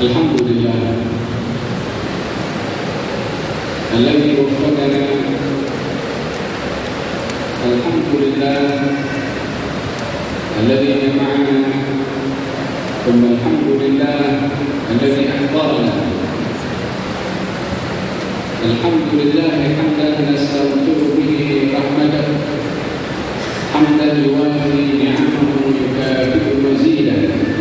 Alhamdulillah alladzi waffaqana. Alhamdulillah alladzi jama'ana. Thumma alhamdulillah alladzi ahdarana. Alhamdulillah hamdan nastaghfiru bihi rahmatahu, hamdan yuwafi ni'amahu yukafi'u mazidah.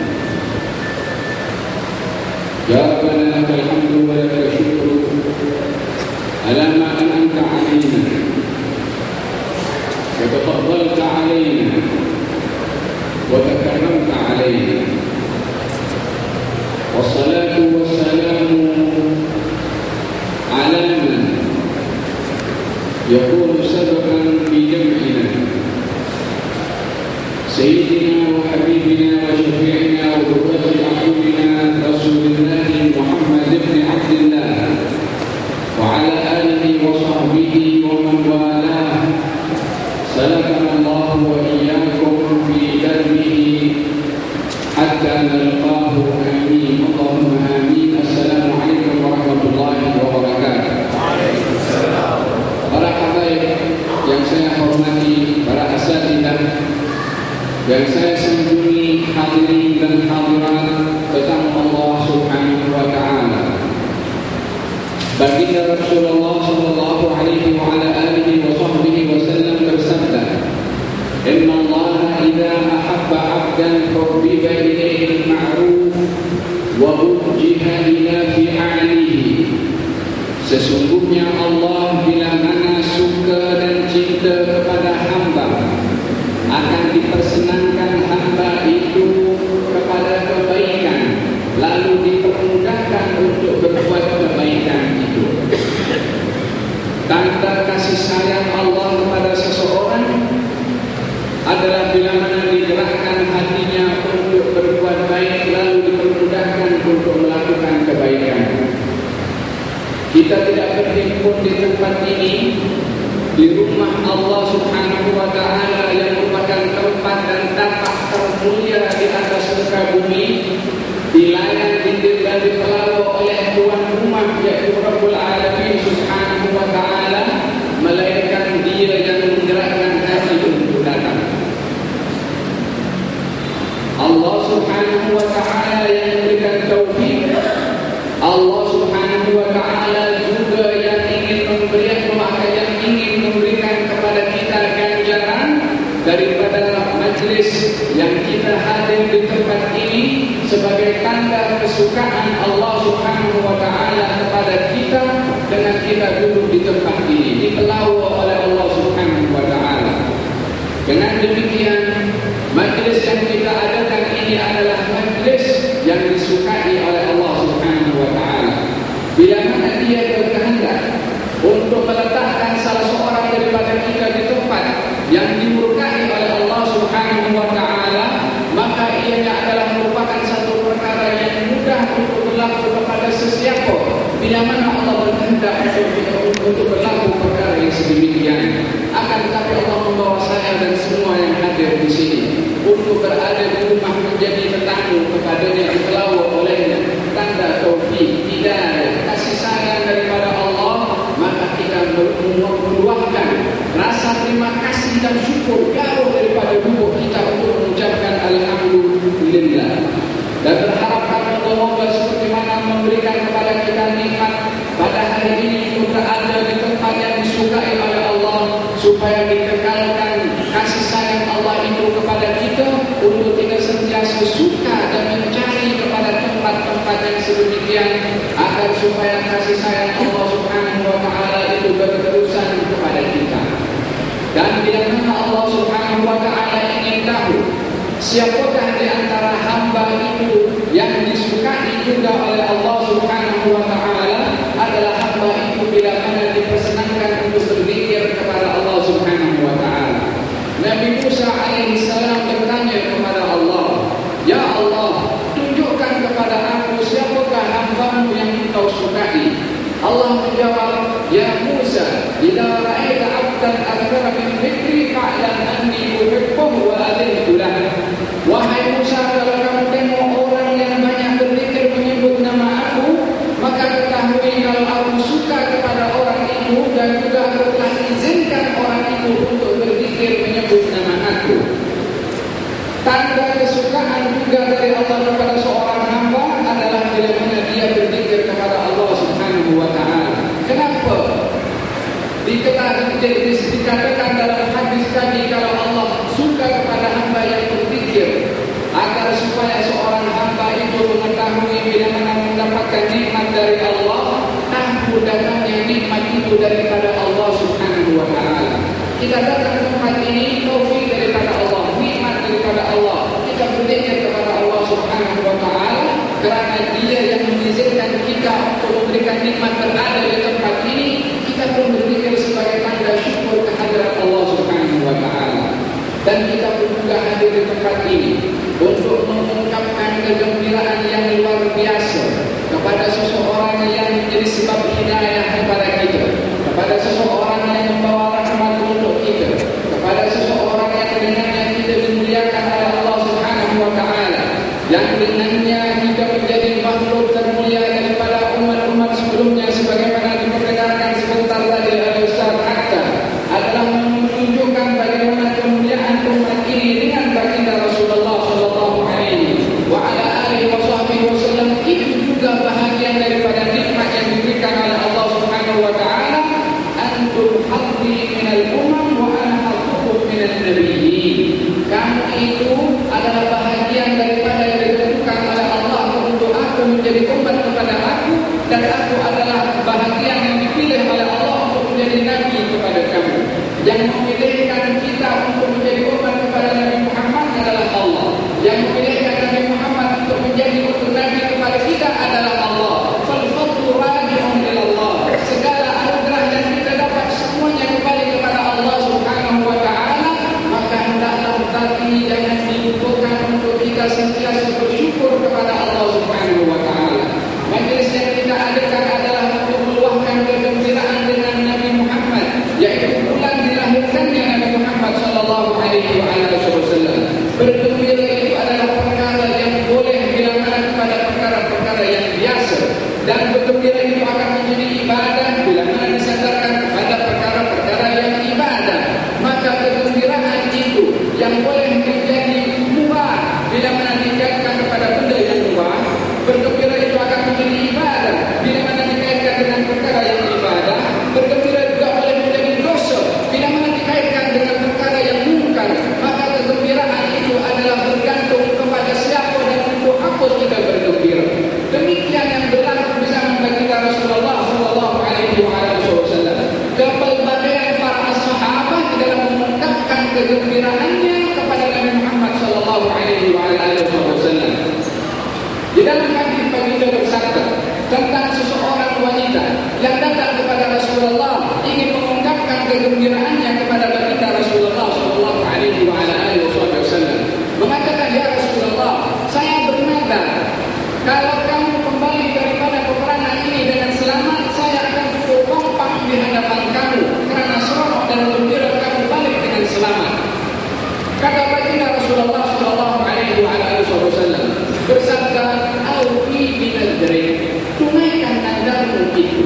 Ya Rabbana lakal hamdu wa lakal syukru ala ma an'amta 'alaina wa tafaddalta 'alaina wa takarramta 'alaina. Wassalatu wassalamu ala man yakunu sababan fi jam'ina sayyidina wa habibina wa syafi'ina wa qurrati a'yunina Rasulullah Muhammad ibn Abdullah wa ala alihi wa sahbihi wa man walah. Salakanallahu wa iyyakum fi darbihi hatta nalqahu. Amin. Allahumma amin. Assalamualaikum warahmatullahi wabarakatuh. Waalaikumsalam. Para habaib yang saya hormati, para asatidzah yang saya sanjungi, hadirin dan hadirat tentang Allah Subhanahu wa taala. Baginda Rasulullah sallallahu alaihi wa ala alihi wa sahbihi wasallam bersabda, "Inna Allah idza ahabba 'abdan hubbiba ilayhi al-ma'ruf wa wujjiha ila fi'alihi." Sesungguhnya Allah bila mana suka dan cinta kepada hamba, akan dipersenangkan hamba itu kepada kebaikan, lalu dipermudahkan untuk berbuat kebaikan itu. Tanda kasih sayang Allah kepada seseorang adalah bila mana digerakkan hatinya untuk berbuat baik, lalu dipermudahkan untuk melakukan kebaikan. Kita tidak berhimpun di tempat ini, di rumah Allah Subhanahu wa taala yang merupakan tempat dan tapak termulia di atas muka bumi, dilayan, ditinggal, dipelawak oleh tuan rumah yaitu Rabbul Alamin Subhanahu wa taala, melainkan Dia yang menggerakkan hati untuk datang. Allah Subhanahu wa taala yang memberikan taufik. Allah Subhanahu wa taala juga yang ingin memberikan kepada kita ganjaran daripada majlis yang kita hadir di tempat ini sebagai tanda kesukaan Allah Subhanahu wa taala kepada kita dengan kita duduk di tempat ini, dipelawak oleh Allah Subhanahu wa taala. Dengan demikian, majlis yang kita adakan ini adalah majlis yang disukai oleh Allah Subhanahu wa taala. Bila mana Dia berkehendak untuk meletakkan salah seorang daripada kita di tempat yang dimurkai oleh Allah Subhanahu wa taala, maka ianya adalah merupakan satu perkara yang mudah untuk berlaku kepada sesiapa bila mana Allah berkehendak untuk berlaku perkara yang sedemikian. Akan tetapi Allah membawa saya dan semua yang hadir di sini untuk berada di rumah menjadi tetamu kepadanya, dipelawak olehnya, tanda taufik, hidayah, kasih sayang daripada Allah. Maka kita meluahkan rasa terima kasih dan syukur jauh daripada lubuk kita untuk mengucapkan Alhamdulillah, dan berharap kepada Allah seperti mana memberikan kepada kita nikmat pada hari ini untuk berada di tempat yang disukai oleh Allah, supaya dikekalkan kasih sayang Allah itu kepada kita untuk kita sentiasa suka dan mencari kepada tempat-tempat yang sedemikian, agar supaya kasih sayang Allah Subhanahu wa taala itu berterusan kepada kita. Dan bila mana Allah Subhanahu wa taala ingin tahu siapakah di antara hamba itu yang disukai juga oleh Allah Subhanahu wa taala, adalah hamba itu bila mana dipersenangkan untuk berzikir kepada Allah Subhanahu wa taala. Nabi Musa alaihi salam bertanya kepada Allah, "Ya Allah, tunjukkan kepada aku siapakah hamba-Mu yang Engkau sukai." Allah menjawab, "Ya Musa, idza ra'aita 'abdan akthara min dhikri fa'lam anni uhibbuhu wa adhinu lahu." Wahai Tanda kesukaan juga dari Allah kepada seorang hamba adalah bila mana dia berzikir kepada Allah Subhanahu wa taala. Kenapa? Dikatakan dalam hadis tadi kalau Allah suka kepada hamba yang berzikir, agar supaya seorang hamba itu mengetahui bila mana mendapatkan nikmat dari Allah, tahu datangnya nikmat itu daripada Allah Subhanahu wa taala. Kita datang ke tempat ini taufik daripada Allah, nikmat daripada Allah. Kita berzikir kepada Allah Subhanahu wa taala kerana Dia yang mengizinkan kita untuk memberikan nikmat berada di tempat ini. Kita pun berzikir sebagai tanda syukur kehadirat Allah Subhanahu wa taala. Dan kita pun juga hadir di tempat ini untuk mengungkapkan kegembiraan yang luar biasa kepada seseorang yang menjadi sebab hidayah kepada kita, kepada seseorang yang membawa rahmat untuk kita, kepada seseorang yang dengannya kita dimuliakan oleh Allah Subhanahu wa taala, yang dengannya kita menjadi makhluk termulia daripada umat-umat sebelumnya, sebagaimana diperdengarkan sebentar tadi oleh Ustaz Hatta, adalah menunjukkan bagaimana kemuliaan umat ini dengan baginda Rasulullah sallallahu alaihi wa ala alihi wasallam. Itu juga bahagian daripada nikmat yang diberikan oleh Allah Subhanahu wa taala. Antum hadri minal umam wa ana hadrukum minal nabiyyin. Kamu itu adalah bahagian daripada yang ditentukan oleh Allah untuk aku menjadi umat kepada aku, dan aku adalah bahagian yang dipilih oleh Allah untuk menjadi nabi kepada kamu. Yang memilihkan kita untuk menjadi umat kepada Nabi Muhammad adalah Allah. Yang memilihkan Nabi Muhammad untuk menjadi nabi kepada kita adalah Allah. Fal fadlu raji'un ila Allah. Segala anugerah yang kita dapat semuanya kembali kepada Allah Subhanahu wa taala. Maka hendaklah tadi jangan dilupakan untuk kita sentiasa bersyukur kepada Allah Subhanahu wa taala. Majlis yang kita adakan adalah untuk meluahkan kegembiraan dengan Nabi Muhammad, yaitu bulan dilahirkannya Nabi Muhammad sallallahu alaihi wasallam. Bergembira itu adalah perkara yang boleh bila mana kepada perkara-perkara yang biasa, dan bergembira itu akan menjadi ibadah bila mana disandarkan kepada perkara-perkara yang ibadah. Maka kegembiraan itu yang boleh menjadi mubah bila mana dikaitkan kepada benda yang mubah. Bergembira itu akan menjadi ibadah bila mana dikaitkan dengan perkara yang ibadah. Bergembira juga boleh menjadi dosa bila mana dikaitkan dengan perkara yang mungkar. Maka kegembiraan itu adalah bergantung kepada siapa dan untuk apa kita bergembira. Demikian yang berlaku di zaman baginda Rasulullah sallallahu alaihi wasallam. Kepelbagaian para sahabat dalam mengungkapkan kegembiraannya kepada Nabi Muhammad sallallahu alaihi wasallam. Di dalam hadis baginda bersabda tentang seseorang wanita yang datang kepada Rasulullah ingin mengungkapkan kegembiraannya kepada baginda Rasulullah sallallahu alaihi wasallam. Mengatakan, ya Rasulullah, saya bernadar kalau kamu kembali daripada peperangan ini dengan selamat, saya akan pukul kompak di hadapan kamu kerana seronok dan gembira kamu balik dengan selamat. Kata baginda Rasulullah sallallahu alaihi wasallam bersabda, "Aufi binadri." Tunaikan nadarmu itu.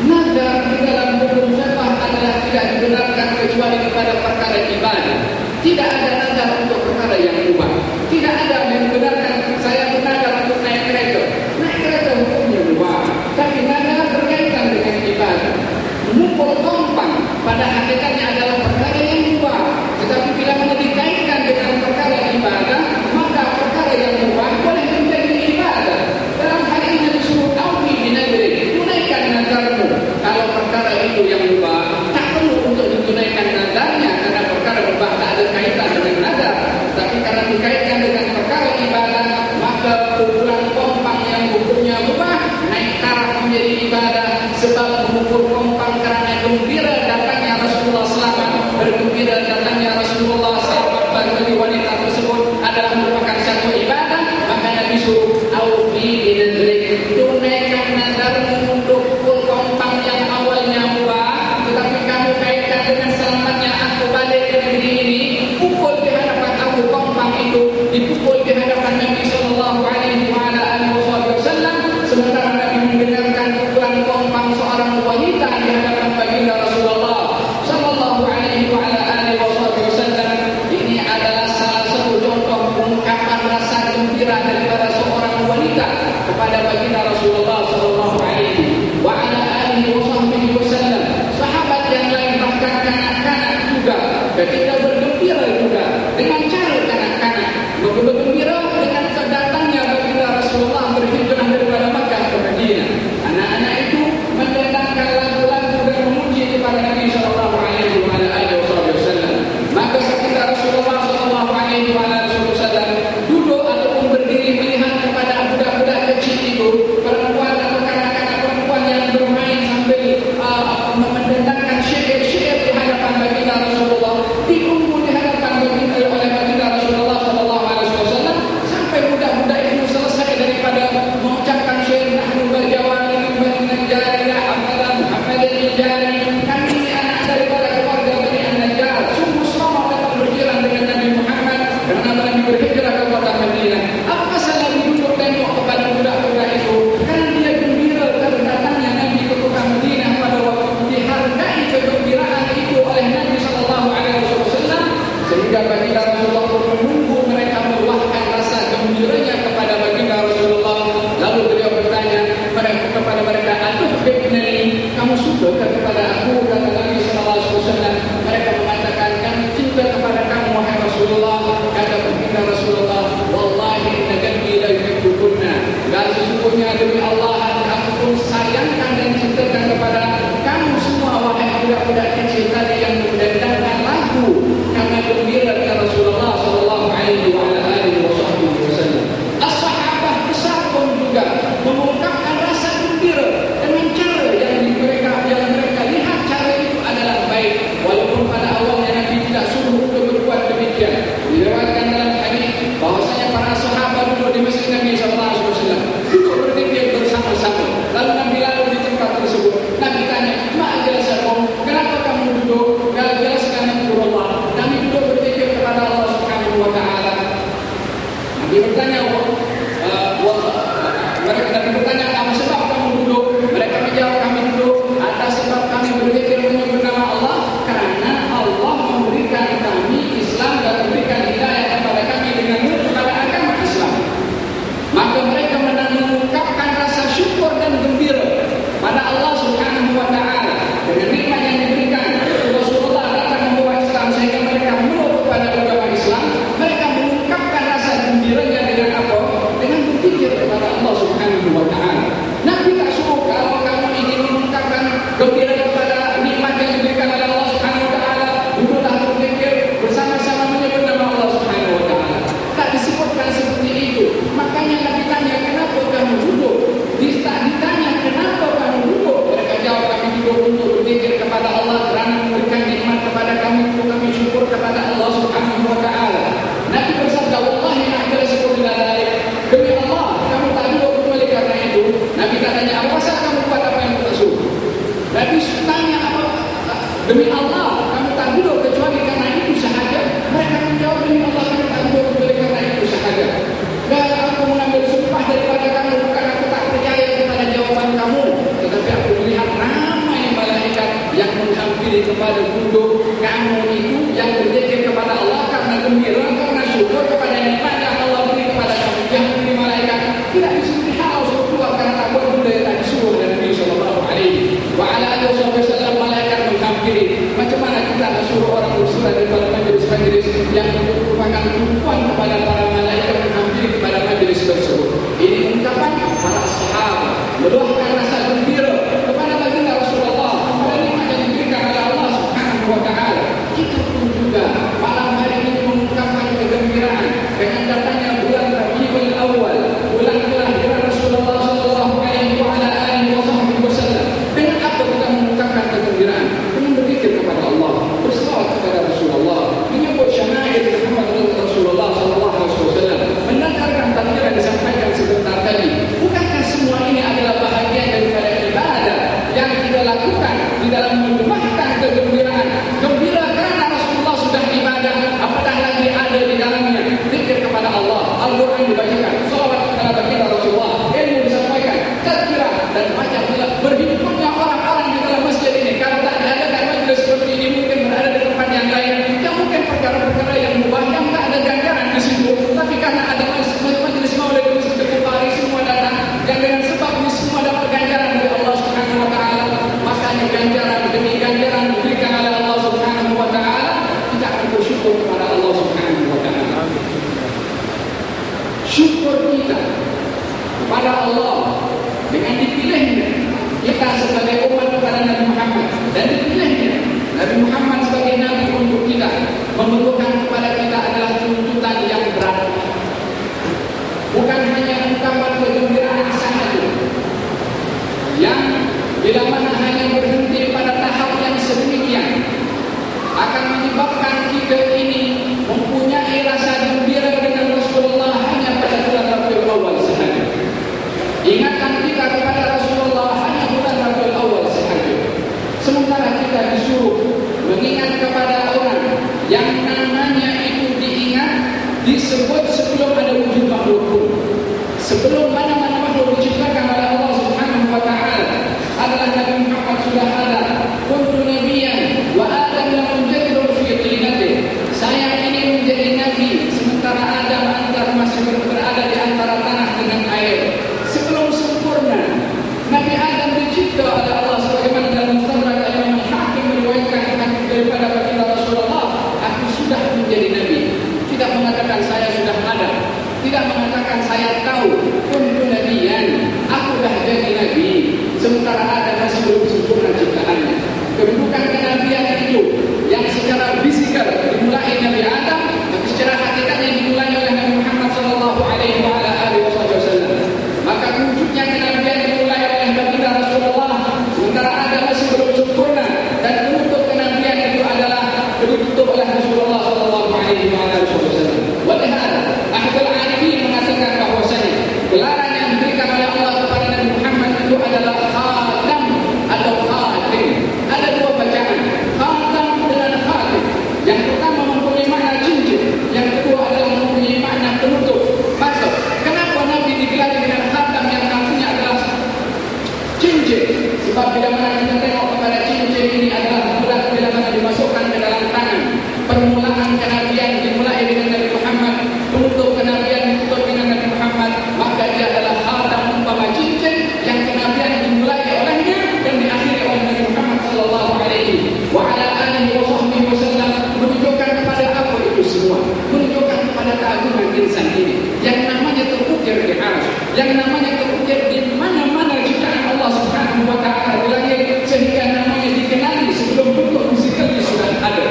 Nadar di dalam hukum fiqh adalah tidak dibenarkan kecuali kepada perkara ibadah. Tidak ada nadar untuk perkara yang mubah. Tidak ada yang dibenarkan. Saya bernadar untuk naik kereta. Naik kereta hukumnya mubah, tapi nadar berkaitan dengan ibadah. Memukul tompang pada hakikatnya adalah perkara yang mubah, tetapi bila mana dikaitkan dengan perkara ibadah, maka perkara yang mubah boleh menjadi ibadah. Dalam hal ini disuruh aufi binadri, tunaikan nadarmu. Kalau perkara itu yang mubah, tak perlu untuk ditunaikan nadarnya, karena perkara mubah tak ada kaitan dengan nadar. Tapi karena dikaitkan dengan perkara ibadah, maka pukulan kompang yang hukumnya mubah naik taraf menjadi ibadah. Sebab memukul kompang kerana gembira datangnya Rasulullah selamat, bergembira datangnya Rasulullah selamat bagi wanita tersebut adalah merupakan satu ibadah. Maka Nabi suruh aufi binadri, tunaikan nadarmu untuk pukul kompang yang awalnya mubah, tetapi kamu kaitkan dengan selamatnya aku balik ke negeri ini. Pukul di hadapan aku kompang itu, dipukul di hadapan Nabi sallallahu alaihi wasallam, sementara Nabi mendengarkan pukulan kompang seorang wanita di hadapan baginda Rasulullah sallallahu alaihi wasallam. Ini adalah salah satu contoh Dan kita bergembira juga dengan cara kanak-kanak. Bergembira dengan kedatangannya baginda Rasulullah berhijrah daripada Makkah ke Madinah. Anak-anak itu mendendangkan lagu-lagu dan memuji kepada Nabi sallallahu alaihi wasallam. Maka baginda Rasulullah sallallahu alaihi wasallam duduk ataupun berdiri melihat kepada budak-budak kecil itu, perempuan atau kanak-kanak perempuan yang bermain sambil mendendangkan syair-syair di hadapan baginda Rasulullah, ditunggu di hadapan baginda oleh baginda Rasulullah sallallahu alaihi wasallam sampai budak-budak itu selesai daripada mengucapkan syair nahnu berjawari min jariyah Muhammadin al-Jari, kami ini anak daripada keluarga Bani An-Najjar, sungguh selamat dapat berjalan dengan Nabi Muhammad karena Nabi berhijrah ke kota Madinah. Apa salah duduk tengok kepada budak-budak itu? Karena dia gembira karena datangnya Nabi ke kota Madinah pada waktu dihargai kegembiraan itu oleh Nabi sallallahu alaihi wasallam, sehingga baginda Rasulullah pun menunggu mereka meluahkan rasa gembiranya kepada baginda Rasulullah. Lalu beliau bertanya kepada mereka, "Atuhibbuni?" Kamu suka kepada aku? Kata Nabi sallallahu alaihi wasallam. Mereka mengatakan, kami cinta kepada kamu wahai Rasulullah. Kata baginda Rasulullah, "Wallahi inna qalbi la yuhibbukunna." Dan sesungguhnya demi Allah aku pun sayangkan dan cintakan kepada kamu semua wahai budak-budak kecil tadi yang mendendangkan lagu karena gembira dengan Rasulullah sallallahu alaihi wasallam. As-sahabah besar pun juga mengungkapkan rasa gembira dengan cara yang mereka lihat cara itu adalah baik, walaupun pada awalnya Nabi tidak suruh untuk berbuat demikian. Diriwayatkan dalam hadis bahwasanya para sahabat duduk di masjid Nabi sallallahu alaihi wasallam, duduk berzikir bersama-sama. Lalu Nabi lalu di tempat tersebut. Nabi tanya, "Ma'ajalasakum?" Kenapa kamu duduk? Jelaskan Allah. Kami duduk berzikir kepada Allah Subhanahu wa taala. Nabi bertanya, mereka bertanya, "Apa sebab kamu duduk?" Mereka menjawab, "Kami duduk atas sebab kami berzikir menyebut nama Allah karena Allah memberikan kami Islam dan memberikan hidayah kepada kami dengan kepada agama Islam." Maka mereka mengungkapkan rasa syukur dan gembira pada Allah Subhanahu wa taala dengan nikmat yang diberikan. Rasulullah datang membawa Islam sehingga mereka meluk kepada agama Islam. Mereka mengungkapkan rasa gembiranya dengan apa? Dengan berzikir kepada Allah Subhanahu wa taala. Nabi tak suruh kalau kamu ingin mengungkapkan gembira kepada nikmat yang diberikan oleh Allah Subhanahu wa taala, duduklah berzikir bersama-sama menyebut nama Allah Subhanahu wa taala. Tak disebutkan seperti itu. Makanya Nabi tanya, "Kenapa kamu duduk?" Tak ditanya, "Kenapa kamu duduk?" Mereka jawab, "Kami duduk untuk berzikir kepada Allah kerana memberikan nikmat kepada kami, untuk kami syukur kepada Allah Subhanahu wa taala." Nabi bersabda, "Wallahi ma'ajalasakum ila dzalik." Demi Allah, kamu tak duduk kecuali karena itu. Nabi tanya, "Apa pasal kamu buat apa yang tak suruh?" Nabi tanya, "Apa? Demi Allah, kamu tak duduk kecuali karena itu sahaja." Mereka menjawab, "Demi Allah, kami tak duduk kecuali karena itu sahaja. Dan aku mengambil sumpah daripada kamu, bukan aku tak percaya kepada jawaban kamu, tetapi aku melihat ramai malaikat yang menghampiri kepada duduk kamu itu yang berzikir kepada Allah karena gembira, karena syukur kepada nikmat yang Allah beri kepada kamu. Yang beri malaikat tidak disuruh hal suruh keluar karena tak buat benda yang tak disuruh oleh Nabi sallallahu alaihi wasallam. Malaikat menghampiri. Macam mana kita nak suruh orang bersurat daripada majlis-majlis yang merupakan tumpuan kepada para malaikat menghampiri kepada majlis tersebut. Ini ungkapan para sahabat meluahkan rasa gembira kepada baginda Rasulullah kepada nikmat yang diberikan oleh Allah Subhanahu wa taala. Kita pun juga malam hari ini mengungkapkan kegembiraan dengan datangnya bulan Rabiul Awal, bulan kelahiran Rasulullah sallallahu alaihi wasallam. Dengan apa kita mengungkapkan kegembiraan? Dengan berzikir kepada Allah, berselawat kepada Rasulullah, menyebut syama'il Muhammad Rasulullah sallallahu alaihi wasallam. syukur kita kepada Allah dengan dipilihnya kita sebagai umat kepada Nabi Muhammad, dan dipilihnya Nabi Muhammad sebagai Nabi untuk kita, membutuhkan kepada kita adalah tuntutan yang berat. Bukan hanya ungkapan kegembiraan saja yang bila mana hanya berhenti pada tahap yang sedemikian akan menyebabkan kita ini mempunyai rasa gembira dengan Rasulullah hanya pada bulan Rabiul Awal sahaja. Ingatan kita kepada Rasulullah hanya bulan Rabiul Awal sahaja. Sementara kita disuruh mengingat kepada orang yang namanya itu diingat, disebut sebelum ada wujud makhluk pun. Sebelum mana-mana makhluk diciptakan oleh Allah Subhanahu wa ta'ala adalah Nabi Muhammad sudah ada. Kuntu nabiyyan wa Adam lam yunjadil fi tinati. Saya ini menjadi nabi sementara Adam masih berada di antara tanah dengan air. Sebelum sempurna Nabi Adam dicipta oleh Allah, sebagaimana dalam Mustadrak Imam Hakim meriwayatkan daripada baginda Rasulullah, aku sudah menjadi nabi. Tidak mengatakan saya sudah ada, tidak mengatakan saya tahu. Kuntu nabiyyan, aku dah jadi nabi sementara Adam masih belum sempurna ciptaannya. Kedudukan kenabian itu yang secara fisikal dimulai Nabi Adam, tapi secara hakikatnya dimulai oleh Nabi Muhammad sallallahu alaihi wasallam. Maka wujudnya kenabian dimulai oleh baginda Rasulullah sementara Adam masih belum sempurna, dan penutup kenabian itu adalah ditutup oleh Rasulullah sallallahu alaihi wasallam. Walihada Ahmad Al-Arifin mengatakan bahwasanya gelaran yang diberikan oleh Allah kepada Nabi Muhammad itu adalah khatam atau khatim. Ada dua bacaan, khatam dengan khatim. Yang pertama mempunyai makna cincin, yang kedua adalah mempunyai makna penutup. Maksud, kenapa Nabi digelari dengan khatam yang artinya adalah cincin? Sebab bila mana kita tengok kepada cincin ini adalah bulat bila mana dimasukkan ke dalam tangan. Permulaan kenabian dimulai dengan Nabi Muhammad, penutup kenabian ditutup dengan Nabi Muhammad, maka dia adalah khatam umpama cincin yang kenabian dimulai olehnya dan diakhiri oleh Nabi Muhammad sallallahu alaihi wa ala alihi wa sahbihi wasallam. Menunjukkan kepada apa itu semua? Menunjukkan kepada keagungan insan ini yang namanya terukir di arsy, yang namanya terukir di mana-mana ciptaan Allah Subhanahu wa ta'ala di langit, sehingga namanya dikenali sebelum bentuk fisikalnya sudah ada.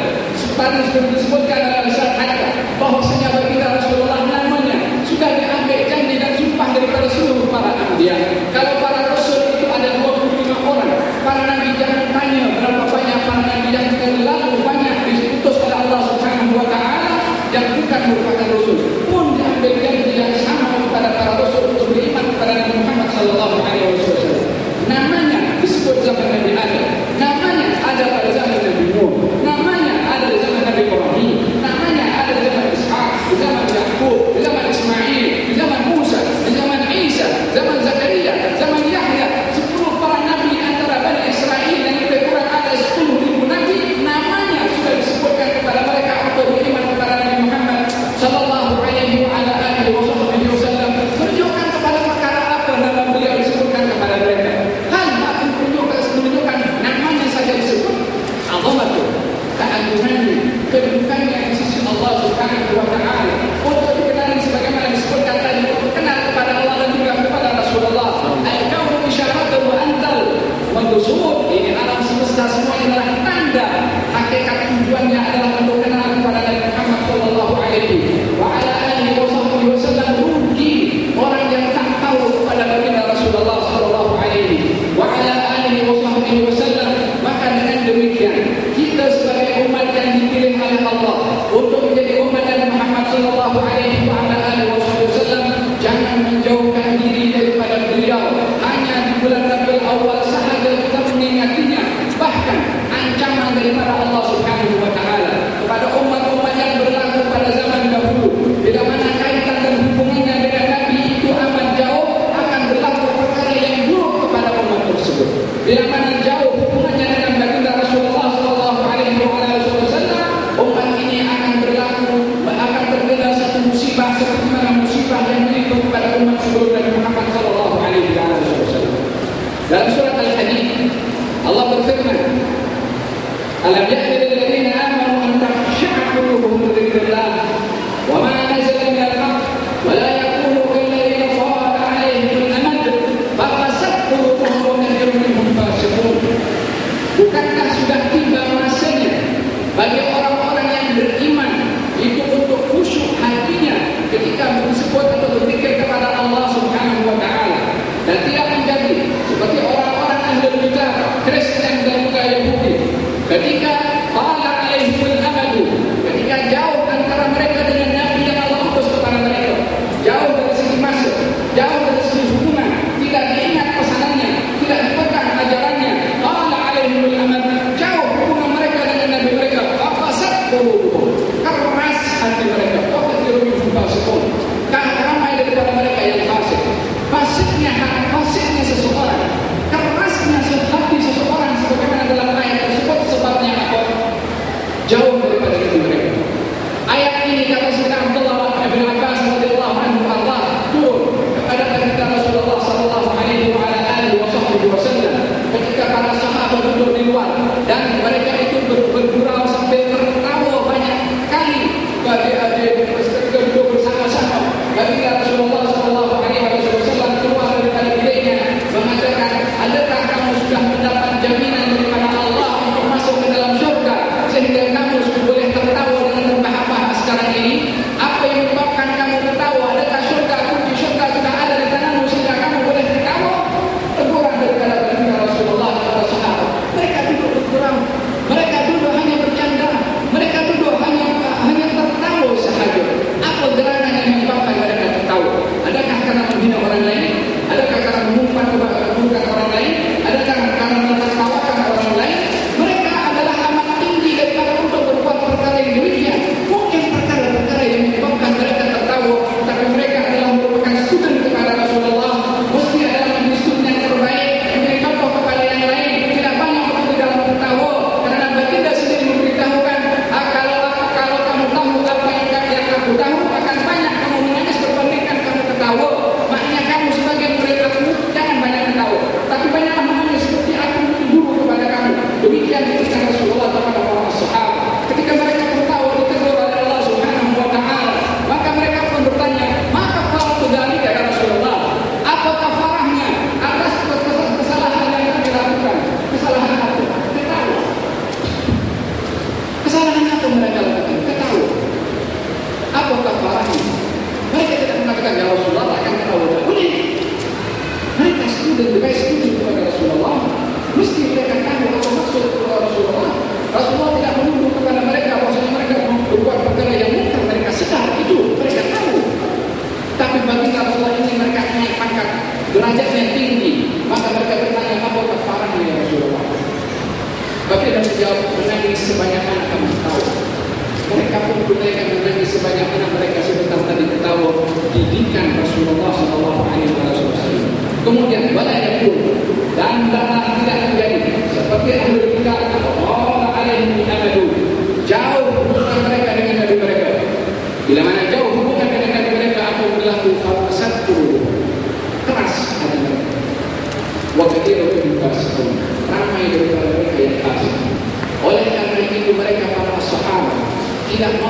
Tadi sudah disebutkan dalam risalah Hatta bahwasanya baginda Rasulullah namanya sudah diambil janji dan sumpah daripada seluruh para anbiya. Kalau para rasul itu ada 25 orang, para nabi jangan tanya berapa banyak para nabi yang terlalu banyak diutus oleh Allah Subhanahu wa ta'ala yang bukan merupakan rasul pun diambil janji yang sama kepada para rasul untuk beriman kepada Nabi Muhammad sallallahu alaihi wasallam. Namanya disebut zaman Nabi Adam, namanya ada pada zaman Nabi Nuh, namanya ada di zaman Nabi Ibrahim, namanya ada di zaman Ishaq,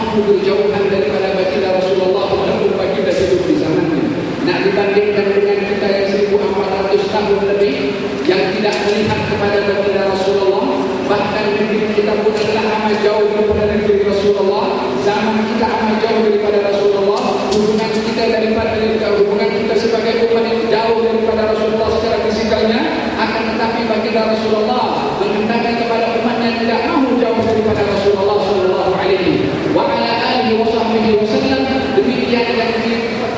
mampu berjauhan daripada baginda Rasulullah walaupun baginda hidup di zamannya. Nak dibandingkan dengan kita yang 1400 tahun lebih yang tidak melihat kepada baginda Rasulullah, bahkan negeri kita pun adalah amat jauh daripada negeri Rasulullah, zaman kita amat jauh daripada Rasulullah, hubungan kita sebagai umat yang jauh daripada Rasulullah secara fisikalnya, akan tetapi baginda Rasulullah menghendaki kepada umatnya tidak mahu jauh daripada Rasulullah sallallahu alaihi wa ala alihi wa sahbihi wasallam. Demikian yang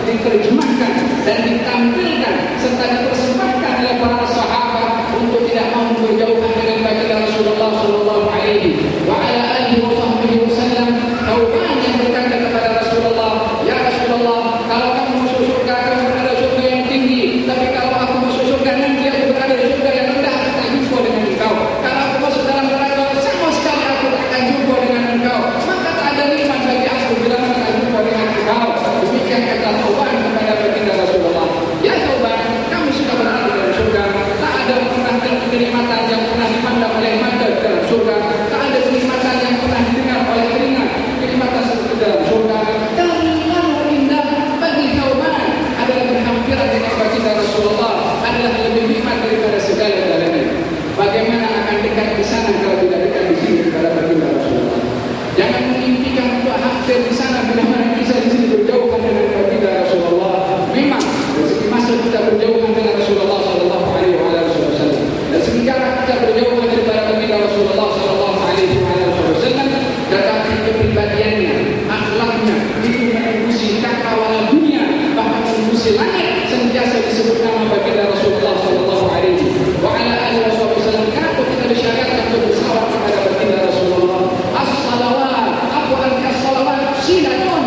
diterjemahkan dan ditampilkan serta dipersembahkan oleh para sahabat untuk tidak mahu berjauhan dengan baginda Rasulullah sallallahu alaihi wa ala alihi wa sahbihi wasallam. Tauban yang berkata kepada Rasulullah, ya Rasulullah, kalau kamu masuk surga, kamu berada di surga yang tinggi, tapi kalau aku masuk surga nanti aku berada di surga yang rendah, aku tak jumpa dengan engkau. Kalau aku masuk dalam neraka, sama sekali aku tak akan jumpa dengan engkau, maka tak ada nikmat bagi aku bila aku tak jumpa dengan engkau. Demikian kata Tauban kepada baginda Rasulullah, ya Tauban, kamu sudah berada dalam surga, tak ada pernah kenikmatan yang pernah dipandang oleh mata di dalam surga, tak ada kenikmatan yang pernah didengar oleh telinga, kenikmatan seperti dalam surga. Terlalu indah bagi Tauban adalah berhampiran dengan baginda Rasulullah, adalah lebih nikmat daripada segala-galanya. Bagaimana akan dekat di sana kalau tidak dekat di sini kepada baginda Rasulullah? Jangan mengimpikan untuk hampir di sana bila mana bisa di sini berjauhan dengan baginda Rasulullah. Memang dari segi masa kita berjauhan dengan Rasulullah sallallahu alaihi wasallam, dan sementara kita berjauhan daripada baginda Rasulullah sallallahu alaihi wasallam, tetapi kepribadiannya, akhlaknya itu menembus cakrawala dunia, bahkan menembus langit, sentiasa disebut nama baginda Rasulullah sallallahu alaihi wasallam. Kenapa kita disyaratkan untuk bersalawat kepada baginda Rasulullah? As-salawat, apa arti as-salawat? Silatun,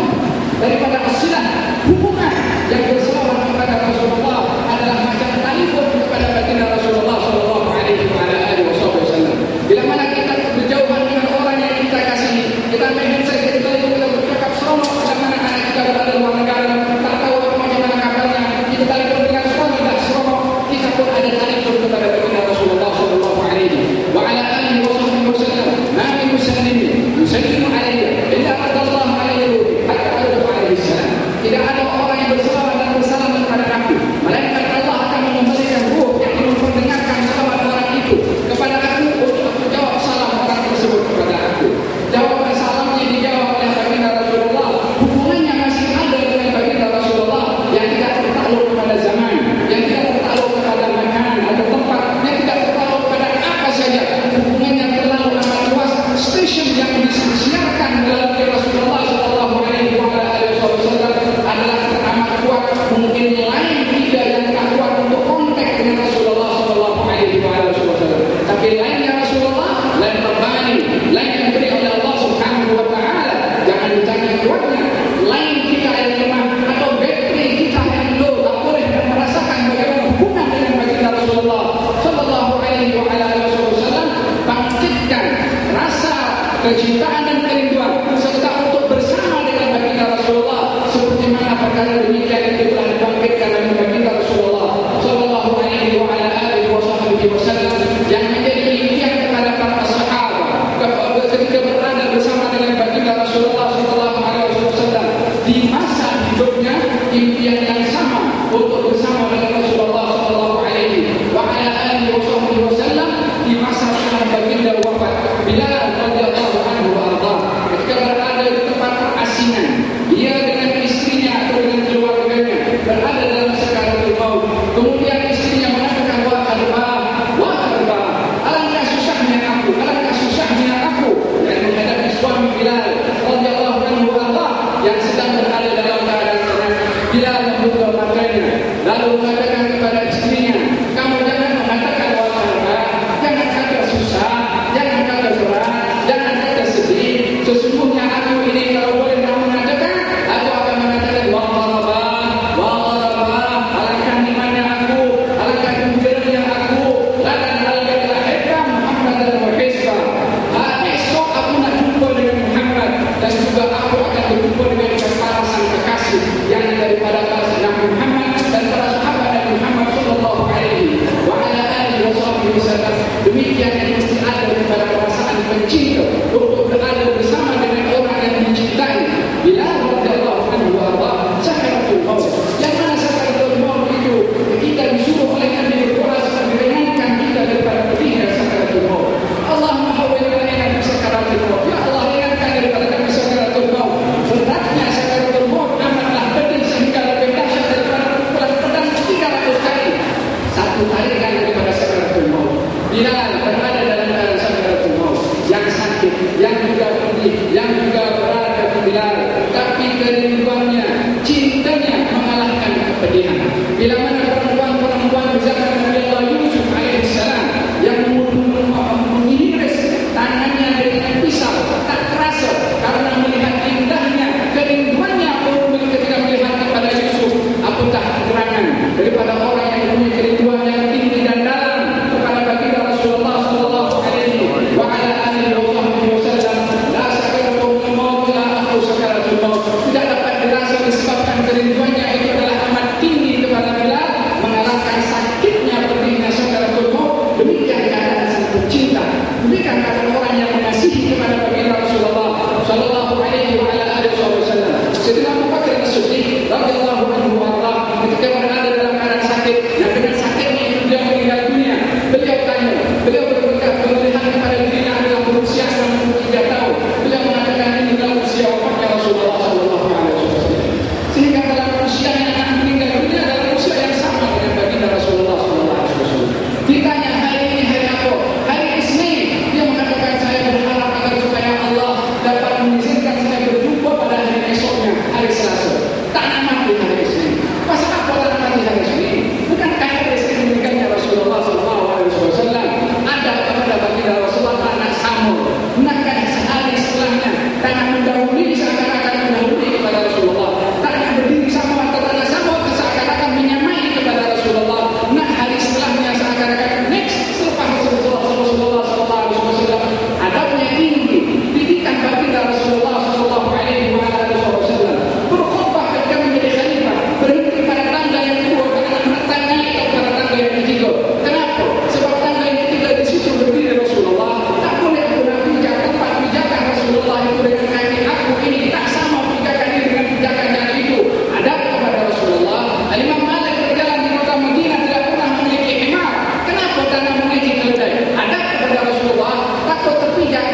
daripada as-silah, hubungan. Yang bersalawat kepada Rasulullah adalah macam telefon kepada baginda Rasulullah sallallahu alaihi wasallam. Bila mana kita berjauhan dengan orang yang kita kasihi, kita main handset, kita telefon, kita bercakap seronok, bila mana anak kita berada di luar negara, tak tahu apa macam mana kabarnya, kita telefon dengan seronok, tak seronok, kita pun ada telefon kepada baginda Rasulullah sallallahu alaihi wasallam. Ma min muslimin yusallimu alaihi illa radallahu alaihi hatta ardu alaihi salam. Tidak ada orang yang bersalawat dan bersalam kepada aku, melainkan Allah akan memberikan ruh yang mendengarkan salawat orang itu kepada aku untuk aku jawab salam orang tersebut kepada aku. Jawaban salamnya dijawab oleh baginda Rasulullah. Hubungannya masih ada dengan baginda Rasulullah yang tidak tertakluk kepada zaman, yang tidak tertakluk kepada makanan atau tempat, yang tidak tertakluk kepada apa saja. Hubungannya terlalu amat luas. Stesen yang disiarkan melalui Rasulullah sallallahu alaihi wasallam adalah teramat kuat. Mungkin lain tidak yang tak kuat untuk kontak dengan Rasulullah sallallahu alaihi wasallam, tapi lainnya Rasulullah, lain Rabbani, lain yang diberi oleh Allah subhanahu wa ta'ala. Jangan ditanya kuatnya. Lain kita yang lemah atau bateri kita yang low, tak boleh merasakan bagaimana hubungan dengan baginda Rasulullah sallallahu alaihi wasallam. Bangkitkan rasa kecintaan dan kerinduan serta untuk bersama dengan baginda Rasulullah, seperti mana perkara demikian itu telah dibangkitkan oleh baginda Rasulullah sallallahu alaihi wasallam, yang menjadi impian kepada para sahabat ketika berada bersama dengan baginda Rasulullah sallallahu alaihi wasallam di masa hidupnya, impian yang sama untuk bersama dengan Rasulullah sallallahu alaihi wasallam di masa setelah baginda wafat. Bilal radhiyallahu anhu warḍah, ketika berada di tempat asinan, dia dengan istrinya atau dengan keluarganya berada dalam sakaratul maut. Kemudian istrinya mengatakan, wahai Abah, alangkah susahnya aku, yang menghadapi suami Bilal radhiyallahu anhu warḍah yang sedang berada dalam keadaan tenang. Bilal membuka matanya lalu mengatakan kepada istrinya, kamu jangan mengatakan wahai Abah, jangan kata susah, jangan kata berat, jangan kata sedih. Sesungguhnya aku ini kalau boleh kamu mengatakan, aku akan mengatakan alangkah nikmatnya aku, alangkah gembiranya aku. Lakan algailah hikam Muhammad dan Muhammad. Esok aku nak jumpa dengan Muhammad, dan juga aku akan berjumpa dengan para sang kekasih yang daripada para Nabi Muhammad dan para sahabat kerinduannya, cintanya mengalahkan kepedihan. Bila mana perempuan-perempuan zaman Nabi Allah Yusuf alaihissalam yang mengiris tangannya dengan pisau tak terasa karena melihat indahnya kerinduannya ketika melihat kepada Yusuf, apakah kekurangan daripada orang yang punya kerinduan yang tinggi dan dalam kepada baginda Rasulullah sallallahu alaihi wa ala alihi wasallam. La sakaratul maut la akhu sakaratul maut, tidak dapat dirasa disebabkan kerinduannya itu adalah amat tinggi kepada Bilal, mengalahkan sakitnya pedihnya sakaratul maut. Demikian keadaan sang pencinta, demikian keadaan orang yang mengasihi kepada baginda Rasulullah sallallahu alaihi wa ala alihi wasallam. Sayyidina Abu Bakar As-Siddiq radhiyallahu anhu warḍah, ketika berada dalam keadaan sakit dan dengan sakitnya itu dia meninggal dunia, beliau berkata, melihat kepada dirinya adalah berusia 63 tahun. Beliau mengatakan ini adalah usia wafatnya Rasulullah sallallahu alaihi wasallam. Sehingga dalam usia yang akan meninggal dunia adalah usia yang sama dengan baginda Rasulullah sallallahu alaihi wasallam. Ditanya hari ini hari apa? Hari Isnin. Dia mengatakan saya berharap agar supaya Allah dapat mengizinkan saya berjumpa pada hari esoknya, hari Selasa. Tak nak mati hari Isnin. Pasal apa tak nak mati hari Isnin? Bukankah hari Isnin meninggalnya Rasulullah sallallahu alaihi wasallam ada kepada baginda Rasulullah anak Samul. Bukankah sehari setelahnya tak nak mendahului seakan-akan mendahului kepada Rasulullah. Tak nak berdiri sama antara anak Samul seakan-akan menyamai kepada Rasulullah. Nak hari setelahnya seakan-akan next selepas Rasulullah sallallahu alaihi wasallam. Adabnya tinggi, didikan baginda Rasulullah sallallahu alaihi wasallam. Berkhutbah ketika menjadi khalifah, berhenti pada tangga yang kedua karena menetap naik pada tangga yang ketiga. Kenapa? Sebab tangga yang ketiga di situ berdiri Rasulullah. Tak boleh aku nak pijak tempat pijakan Rasulullah itu dengan kaki aku ini tak sama pijakan ini dengan pijakan yang itu. Adab kepada Rasulullah. Imam Malik berjalan di kota Madinah tidak pernah memiliki himar. Kenapa tak nak menaiki keledai? Adab kepada Rasulullah. Takut terpijak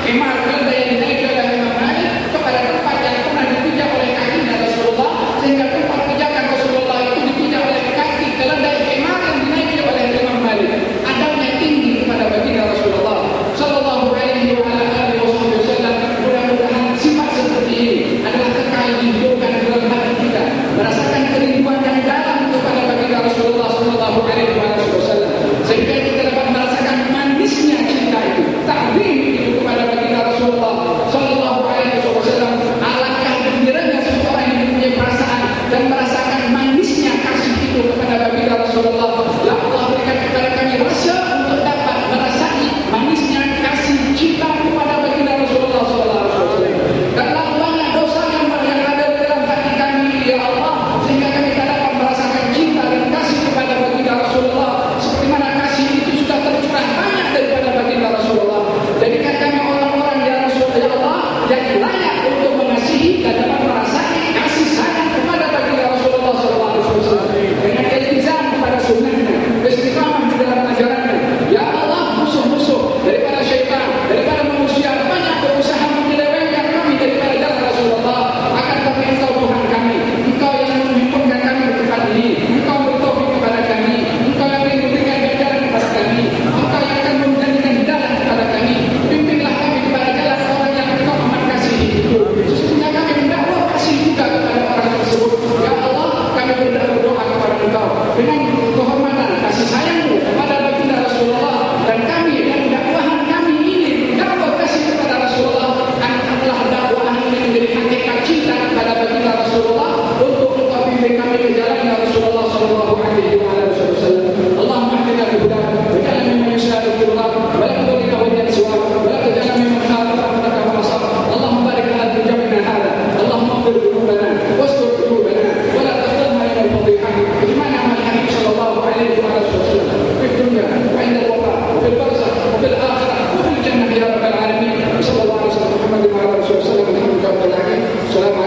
himar keledai yang dinaiki oleh Imam Malik kepada tempat yang pernah dipijak oleh kakinya Rasulullah, sehingga tempat pijakan Rasulullah itu dipijak oleh kaki keledai himar yang dinaiki oleh Imam Malik. Adabnya tinggi kepada baginda Rasulullah sallallahu alaihi wa ala alihi wasallam. Mudah-mudahan sifat seperti ini adalah kekal dihidupkan dalam hati kita, merasakan kerinduan yang dalam kepada baginda Rasulullah sallallahu alaihi wasallam, sehingga kita dapat merasakan manisnya cinta itu, takdim itu kepada baginda Rasulullah sallallahu alaihi wasallam. Alangkah gembiranya seseorang yang mempunyai perasaan dan merasakan manisnya kasih itu kepada baginda Rasulullah. Ya Allah, berikan kepada kami rasa untuk dapat merasai manisnya kasih cinta kepada baginda Rasulullah sallallahu alaihi wasallam. Karena banyak dosa yang ada dalam hati kami, ya Allah, sehingga kami tak dapat merasakan cinta dan kasih kepada baginda Rasulullah seperti mana kasih itu sudah tercurah banyak daripada baginda Rasulullah. Jadikan kami orang-orang ya Rasulullah, ya Allah, yang layak untuk mengasihi dan dapat merasai kasih sayang kepada baginda Rasulullah sallallahu alaihi wasallam dengan iltizam kepada sunnahnya, istiqamah di dalam ajarannya. Ya Allah, musuh-musuh daripada syaitan, daripada manusia banyak berusaha menyelewengkan kami daripada jalan Rasulullah. Akan tapi Engkau Tuhan kami, Engkau yang menghimpunkan kami ke tempat ini, Engkau bertaufik kepada kami, Engkau yang memberikan ganjaran kepada kami, Engkau yang akan menjadikan hidayah kepada kami. Bimbinglah kami kepada jalan orang yang Engkau amat kasihi itu. Sesungguhnya kami mendakwah kasih juga kepada orang tersebut. Ya Allah, kami berdoa kepada Engkau dengan kehormatan kasih sayang-Mu kepada baginda Rasulullah, dan kami dan dakwahan kami ini dakwah kasih kepada Rasulullah adalah dakwahan ini menjadi hakikat cinta kepada baginda Rasulullah untuk Engkau bimbing kami ke jalan Rasulullah sallallahu alaihi wasallam. Allahumma hdina bi hudaka wa ja'alna mimman yashhadu fil haq wa la tudillna waliyan siwak wa la taj'alna mimman khalafa amraka wa nasab. Allahumma barik lana fi jam'ina hadha. Allahumma ighfir dhunubana wastur qulubana wa la taqbalna ila al-fadhiha. Ijma'na ma'al habib sallallahu alaihi wasallam fi dunya wa 'inda al-wafa wa fil barzakh wa fil akhirah wa fil jannah ya rabbal alamin. Sallallahu alaihi wasallam Muhammad wa ala alihi wasallam. Assalamu